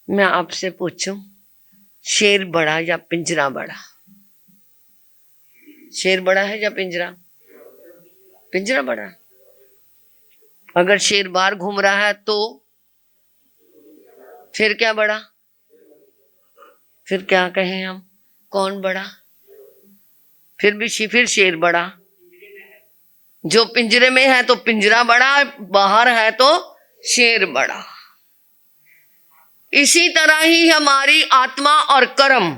मैं आपसे पूछूं, शेर बड़ा या पिंजरा बड़ा? शेर बड़ा है या पिंजरा? पिंजरा बड़ा। अगर शेर बाहर घूम रहा है तो फिर क्या बड़ा? फिर क्या कहें हम, कौन बड़ा? फिर भी फिर शेर बड़ा। जो पिंजरे में है तो पिंजरा बड़ा, बाहर है तो शेर बड़ा। इसी तरह ही हमारी आत्मा और कर्म,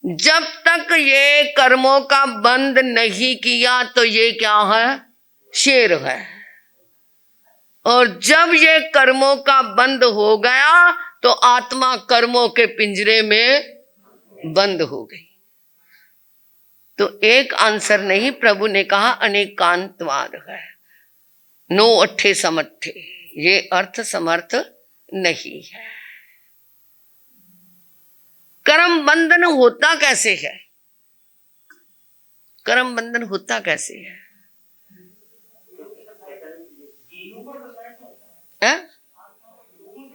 जब तक ये कर्मों का बंद नहीं किया तो ये क्या है? शेर है। और जब ये कर्मों का बंद हो गया तो आत्मा कर्मों के पिंजरे में बंद हो गई। तो एक आंसर नहीं, प्रभु ने कहा अनेकांतवाद है, नो अट्ठे समट्ठे, ये अर्थ समर्थ नहीं है। कर्म बंधन होता कैसे है? कर्म बंधन होता कैसे है?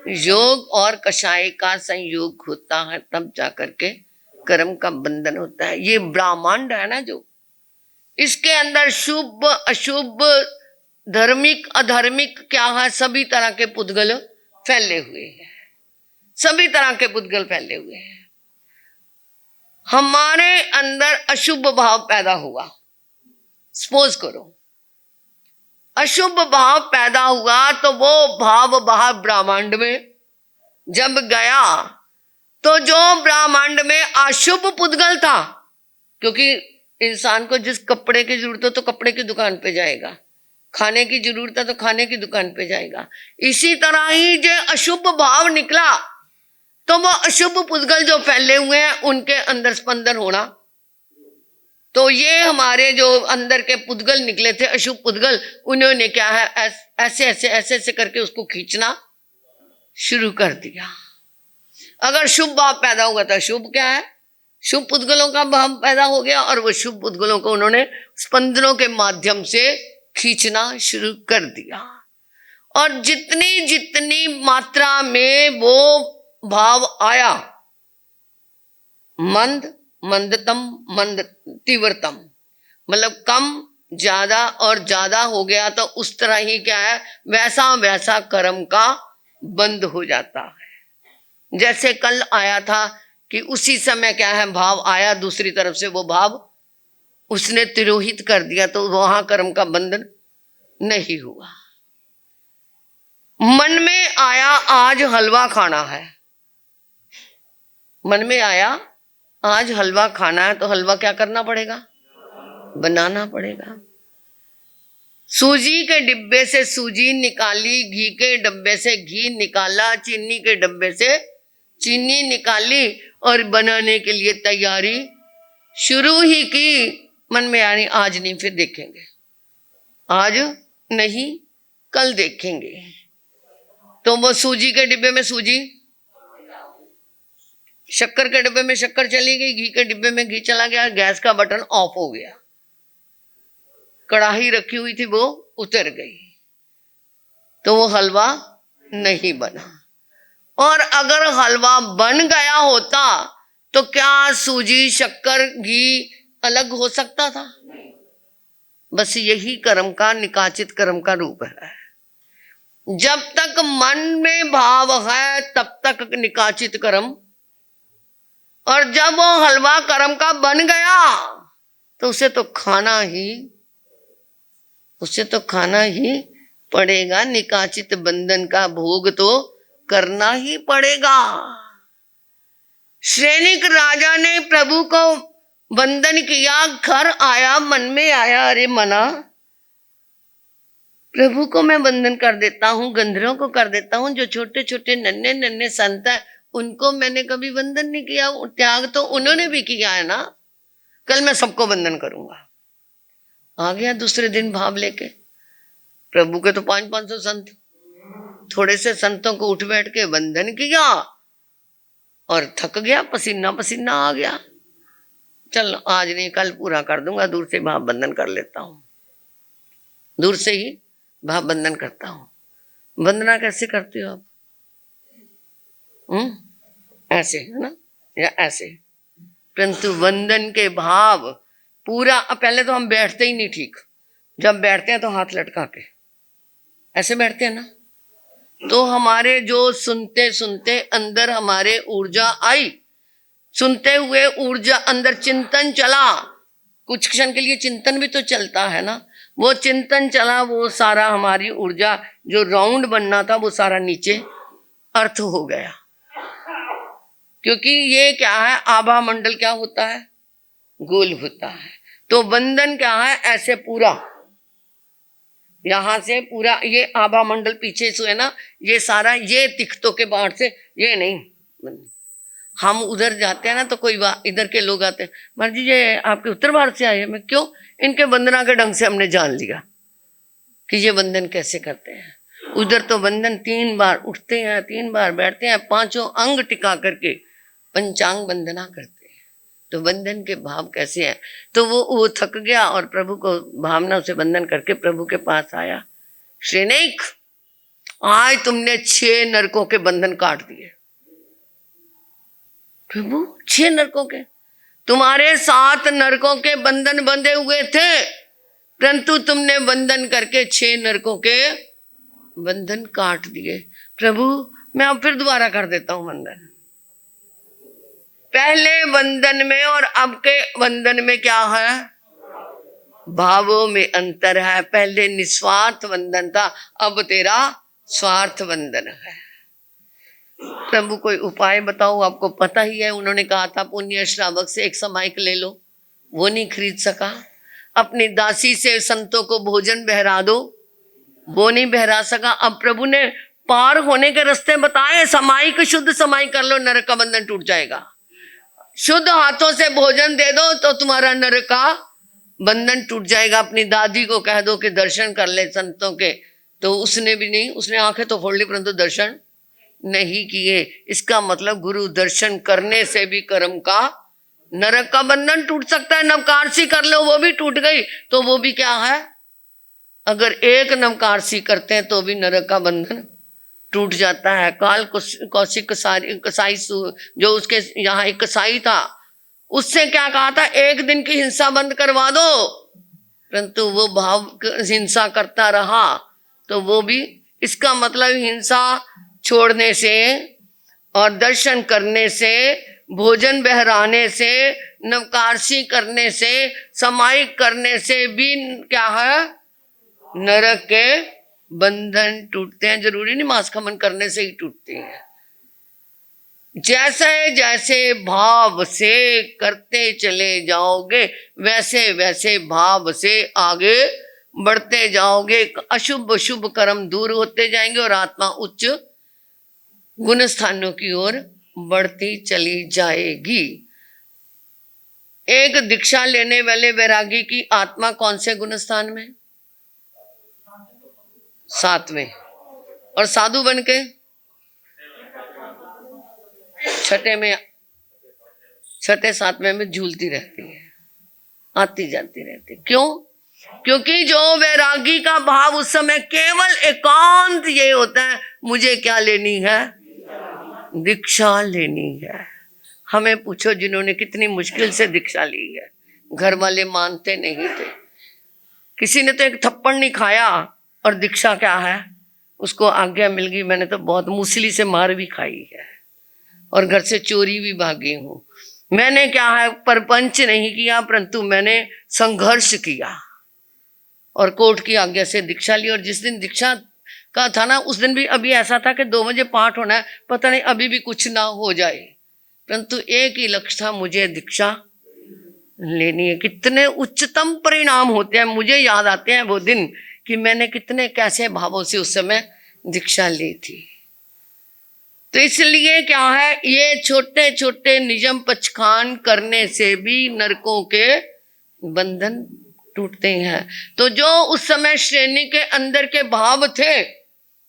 योग और कषाय का संयोग होता है, तब जाकर के कर्म का बंधन होता है। ये ब्रह्मांड है ना, जो इसके अंदर शुभ अशुभ, धार्मिक अधार्मिक क्या है, सभी तरह के पुद्गल फैले हुए हैं। सभी तरह के पुद्गल फैले हुए हैं। हमारे अंदर अशुभ भाव पैदा हुआ, सपोज करो अशुभ भाव पैदा हुआ, तो वो भाव बाहर ब्रह्मांड में जब गया तो जो ब्रह्मांड में अशुभ पुद्गल था, क्योंकि इंसान को जिस कपड़े की जरूरत हो तो कपड़े की दुकान पे जाएगा, खाने की जरूरत है तो खाने की दुकान पे जाएगा, इसी तरह ही जो अशुभ भाव निकला तो वो अशुभ पुद्गल जो फैले हुए हैं उनके अंदर स्पंदन होना। तो ये हमारे जो अंदर के पुद्गल निकले थे, अशुभ पुद्गल, उन्होंने क्या है, ऐसे ऐसे ऐसे ऐसे करके उसको खींचना शुरू कर दिया। अगर शुभ भाव पैदा होगा तो शुभ क्या है, शुभ पुद्गलों का भाव पैदा हो गया, और वो शुभ पुद्गलों को उन्होंने स्पंदनों के माध्यम से खींचना शुरू कर दिया। और जितनी जितनी मात्रा में वो भाव आया, मंद मंदतम मंद तीव्रतम, मतलब कम ज्यादा और ज्यादा हो गया, तो उस तरह ही क्या है, वैसा वैसा कर्म का बंद हो जाता है। जैसे कल आया था कि उसी समय क्या है, भाव आया दूसरी तरफ से, वो भाव उसने तिरोहित कर दिया, तो वहां कर्म का बंधन नहीं हुआ। मन में आया आज हलवा खाना है, मन में आया आज हलवा खाना है, तो हलवा क्या करना पड़ेगा, बनाना पड़ेगा। सूजी के डिब्बे से सूजी निकाली, घी के डब्बे से घी निकाला, चीनी के डब्बे से चीनी निकाली, और बनाने के लिए तैयारी शुरू ही की। मन में यानी आज नहीं, फिर देखेंगे, आज नहीं कल देखेंगे। तो वो सूजी के डिब्बे में सूजी, शक्कर के डिब्बे में शक्कर चली गई, घी के डिब्बे में घी चला गया, गैस का बटन ऑफ हो गया, कढ़ाई रखी हुई थी वो उतर गई, तो वो हलवा नहीं बना। और अगर हलवा बन गया होता तो क्या सूजी शक्कर घी अलग हो सकता था? बस यही कर्म का, निकाचित कर्म का रूप है। जब तक मन में भाव है तब तक निकाचित कर्म, और जब वो हलवा कर्म का बन गया तो उसे तो खाना ही पड़ेगा। निकाचित बंधन का भोग तो करना ही पड़ेगा। सैनिक राजा ने प्रभु को बंधन किया, घर आया, मन में आया, अरे मना, प्रभु को मैं बंधन कर देता हूँ, गंधर्वों को कर देता हूँ, जो छोटे छोटे नन्हे नन्हे संत है उनको मैंने कभी बंधन नहीं किया, त्याग तो उन्होंने भी किया है ना, कल मैं सबको बंधन करूंगा। आ गया दूसरे दिन भाव लेके, प्रभु के तो 500-500 संत, थोड़े से संतों को उठ बैठ के बंधन किया और थक गया, पसीना पसीना आ गया, चल आज नहीं कल पूरा कर दूंगा, दूर से भाव बंधन कर लेता हूं, दूर से ही भाव बंधन करता हूं। वंदना कैसे करते हो आप? ऐसे है ना, या ऐसे। परंतु वंदन के भाव पूरा, पहले तो हम बैठते ही नहीं ठीक, जब बैठते हैं तो हाथ लटका के ऐसे बैठते हैं ना, तो हमारे जो सुनते सुनते अंदर हमारे ऊर्जा आई, सुनते हुए ऊर्जा अंदर चिंतन चला, कुछ क्षण के लिए चिंतन भी तो चलता है ना, वो चिंतन चला, वो सारा हमारी ऊर्जा जो राउंड बनना था वो सारा नीचे अर्थ हो गया। क्योंकि ये क्या है, आभा मंडल क्या होता है, गोल होता है। तो बंधन क्या है, ऐसे पूरा यहां से पूरा ये आभा मंडल पीछे से है ना, ये सारा ये तिख्तों के बाहर से ये नहीं। हम उधर जाते हैं ना तो कोई इधर के लोग आते हैं, महाराज जी ये आपके उत्तर भारत से आए हैं। मैं क्यों, इनके वंदना के ढंग से हमने जान लिया कि ये वंदन कैसे करते हैं। उधर तो वंदन 3 बार उठते हैं, 3 बार बैठते हैं, 5 अंग टिका करके पंचांग वंदना करते हैं। तो वंदन के भाव कैसे हैं, तो वो थक गया और प्रभु को भावना से वंदन करके प्रभु के पास आया, श्रीनेक आज तुमने 6 नरकों के बंधन काट दिए। प्रभु 6 नरकों के, तुम्हारे 7 नरकों के बंधन बंधे हुए थे, परंतु तुमने बंधन करके 6 नरकों के बंधन काट दिए। प्रभु मैं अब फिर दोबारा कर देता हूं बंधन। पहले बंधन में और अब के बंधन में क्या है, भावों में अंतर है। पहले निस्वार्थ बंधन था, अब तेरा स्वार्थ बंधन है। प्रभु कोई उपाय बताओ, आपको पता ही है, उन्होंने कहा था पुण्य श्रावक से 1 समाइक ले लो, वो नहीं खरीद सका। अपनी दासी से संतों को भोजन बहरा दो, वो नहीं बहरा सका। अब प्रभु ने पार होने के रास्ते बताए, समाइक शुद्ध समाइक कर लो, नरक का बंधन टूट जाएगा। शुद्ध हाथों से भोजन दे दो तो तुम्हारा नरक का बंधन टूट जाएगा। अपनी दादी को कह दो कि दर्शन कर ले संतों के, तो उसने भी नहीं, उसने आंखें तो फोड़ ली परंतु दर्शन नहीं किए। इसका मतलब गुरु दर्शन करने से भी कर्म का नरक का बंधन टूट सकता है। नवकारसी कर लो, वो भी टूट गई, तो वो भी क्या है, अगर एक नवकारसी करते हैं तो भी नरक का बंधन टूट जाता है। काल कौशिक कसाई जो उसके यहाँ एक कसाई था, उससे क्या कहा था, 1 दिन की हिंसा बंद करवा दो, परंतु वो भाव हिंसा करता रहा, तो वो भी, इसका मतलब हिंसा छोड़ने से और दर्शन करने से, भोजन बहराने से, नवकारसी करने से, समाइक करने से भी क्या है, नरक के बंधन टूटते हैं। जरूरी नहीं मांस खमन करने से ही टूटते हैं। जैसे जैसे भाव से करते चले जाओगे, वैसे वैसे भाव से आगे बढ़ते जाओगे। अशुभ शुभ कर्म दूर होते जाएंगे और आत्मा उच्च गुण स्थानों की ओर बढ़ती चली जाएगी। एक दीक्षा लेने वाले वैरागी की आत्मा कौन से गुण स्थान में, 7वें, और साधु बन के 6ठे में, 6ठे 7वें में झूलती रहती है, आती जाती रहती है। क्यों? क्योंकि जो वैरागी का भाव उस समय केवल एकांत ये होता है, मुझे क्या लेनी है, दीक्षा लेनी है। हमें पूछो जिन्होंने कितनी मुश्किल से दीक्षा ली है, घर वाले मानते नहीं थे, किसी ने तो एक थप्पड़ नहीं खाया और दीक्षा क्या है, उसको आज्ञा मिल गई। मैंने तो बहुत मूसली से मार भी खाई है और घर से चोरी भी भागी हूं। मैंने क्या है, परपंच नहीं किया, परंतु मैंने संघर्ष किया और कोर्ट की आज्ञा से दीक्षा ली। और जिस दिन दीक्षा का था ना, उस दिन भी अभी ऐसा था कि 2 बजे पाठ होना है, पता नहीं अभी भी कुछ ना हो जाए, परंतु एक ही लक्ष्य था, मुझे दीक्षा लेनी है। कितने उच्चतम परिणाम होते हैं। मुझे याद आते हैं वो दिन कि मैंने कितने कैसे भावों से उस समय दीक्षा ली थी। तो इसलिए क्या है, ये छोटे छोटे निजम पचखान करने से भी नरकों के बंधन टूटते हैं। तो जो उस समय श्रेणी के अंदर के भाव थे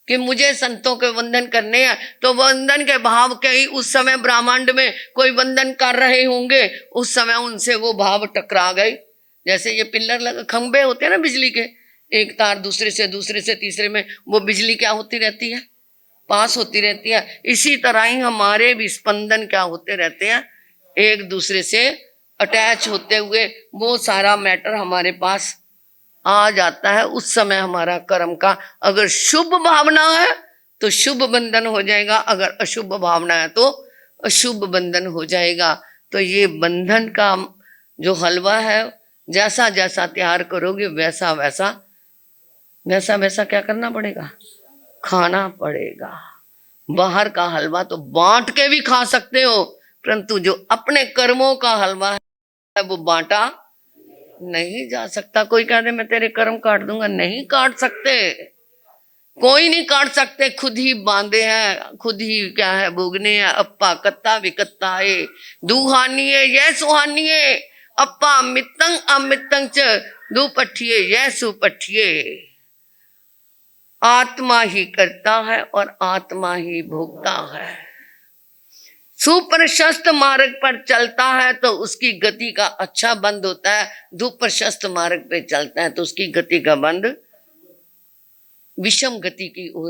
कि मुझे संतों के वंदन करने हैं, तो वंदन के भाव के ही उस समय ब्रह्मांड में कोई वंदन कर रहे होंगे, उस समय उनसे वो भाव टकरा गए। जैसे ये पिल्लर खंबे होते हैं ना बिजली के, एक तार दूसरे से तीसरे में, वो बिजली क्या होती रहती है, पास होती रहती है। इसी तरह ही हमारे भी स्पंदन क्या होते रहते हैं, एक दूसरे से अटैच होते हुए वो सारा मैटर हमारे पास आ जाता है। उस समय हमारा कर्म का अगर शुभ भावना है तो शुभ बंधन हो जाएगा, अगर अशुभ भावना है तो अशुभ बंधन हो जाएगा। तो ये बंधन का जो हलवा है, जैसा जैसा तैयार करोगे वैसा वैसा वैसा वैसा क्या करना पड़ेगा, खाना पड़ेगा। बाहर का हलवा तो बांट के भी खा सकते हो, परंतु जो अपने कर्मों का हलवा है वो बांटा नहीं जा सकता। कोई कह दे मैं तेरे कर्म काट दूंगा, नहीं काट सकते, कोई नहीं काट सकते। खुद ही बांधे हैं, खुद ही क्या है भोगने हैं। अप्पा कत्ता विकत्ता है दुहानिये यह सुहानिये, अप्पा अमितंग अमितंग च दुपठिये यह सुपठिये। आत्मा ही करता है और आत्मा ही भोगता है। सुप्रशस्त मार्ग पर चलता है तो उसकी गति का अच्छा बंद होता है, दुप्रशस्त मार्ग पे चलता है तो उसकी गति का बंद विषम गति की ओर